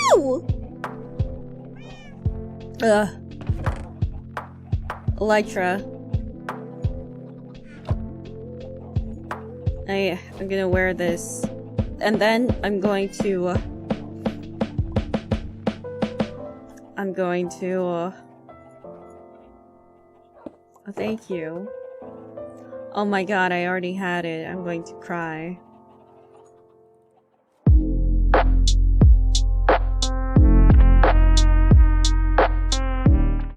you! Ugh. Elytra. I'm gonna wear this. And then I'm going to... Oh, thank you. Oh my god, I already had it. I'm going to cry.